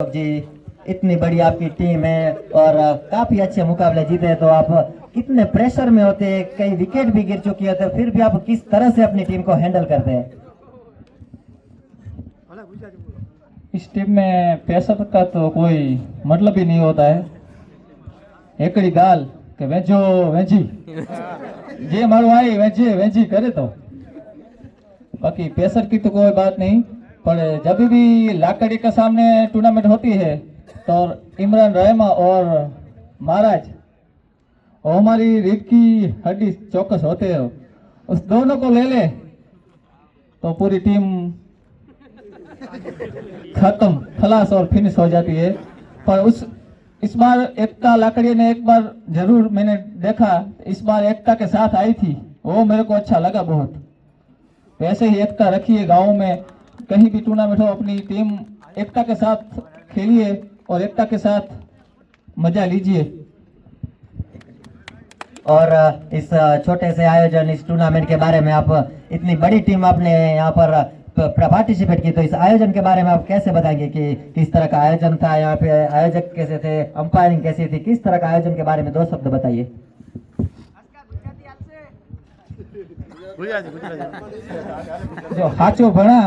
जी, इतनी बड़ी आपकी टीम है और काफी अच्छे मुकाबले जीते हैं, तो आप कितने प्रेशर में होते हैं, कई विकेट भी गिर चुकी है, तो फिर भी आप किस तरह से अपनी टीम को हैंडल करते हैं? इस टीम में प्रेशर का तो कोई मतलब ही नहीं होता है। एकड़ी गाल के वेचो वेची जे मारो आई वेचे वेची करे तो बाकी प्रेशर की तो कोई बात नहीं। पर जब भी लाकड़ी के सामने टूर्नामेंट होती है तो इमरान रहमा और महाराज और हमारी रीत की हड्डी चौकस होते हैं, उस दोनों को ले ले तो पूरी टीम खत्म खलास और फिनिश हो जाती है। पर इस बार एकता लाकड़ी ने एक बार जरूर मैंने देखा, इस बार एकता के साथ आई थी, वो मेरे को अच्छा लगा बहुत। वैसे ही एकता रखिए, गाँव में कहीं भी टूर्नामेंट हो अपनी टीम एकता के साथ खेलिए और एकता के साथ मजा लीजिए। और इस छोटे से आयोजन, इस टूर्नामेंट के बारे में, आप इतनी बड़ी टीम आपने यहाँ पर पार्टिसिपेट की, तो इस आयोजन के बारे में आप कैसे बताएंगे कि किस तरह का आयोजन था, यहाँ पे आयोजक कैसे थे, अंपायरिंग कैसी थी, किस तरह का आयोजन के बारे में दो शब्द बताइए। जो साचो भणा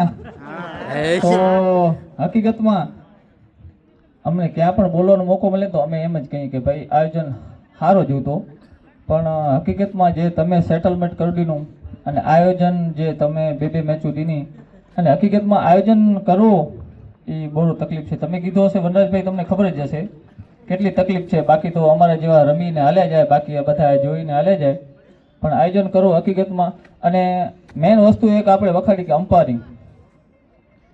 तो હકીકતમાં અમને ક્યાં પણ બોલવાનો મોકો મળે તો અમે એમ જ કહીએ કે ભાઈ આયોજન સારો જ હતો, પણ હકીકતમાં જે તમે સેટલમેન્ટ કરી દીધું અને આયોજન જે તમે બે મેચો દીની અને હકીકતમાં આયોજન કરવું એ બહુ તકલીફ છે। તમે કીધું હશે વનરાજભાઈ, તમને ખબર જ હશે કેટલી તકલીફ છે। બાકી તો અમારા જેવા રમીને હાલ્યા જાય, બાકી આ બધા જોઈને હાલ્યા જાય, પણ આયોજન કરવું હકીકતમાં। અને મેઇન વસ્તુ એક આપણે વખાડી કે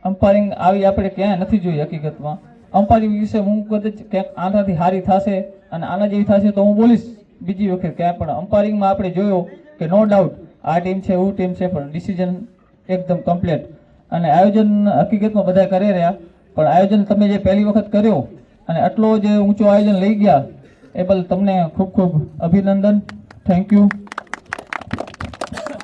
અમ્પાયરિંગ આવી આપણે ક્યાંય નથી જોઈ હકીકતમાં। અમ્પાયરિંગ વિશે હું કદાચ ક્યાંક આનાથી સારી થશે અને આના જેવી થશે તો હું બોલીશ બીજી વખત ક્યાંય, પણ અમ્પાયરિંગમાં આપણે જોયો કે નો ડાઉટ આ ટીમ છે એવું ટીમ છે, પણ ડિસિઝન એકદમ કમ્પ્લીટ અને આયોજન હકીકતમાં બધા કરી રહ્યા। પણ આયોજન તમે જે પહેલી વખત કર્યો અને આટલો જે ઊંચો આયોજન લઈ ગયા એ બદલ તમને ખૂબ ખૂબ અભિનંદન, થેન્ક યુ।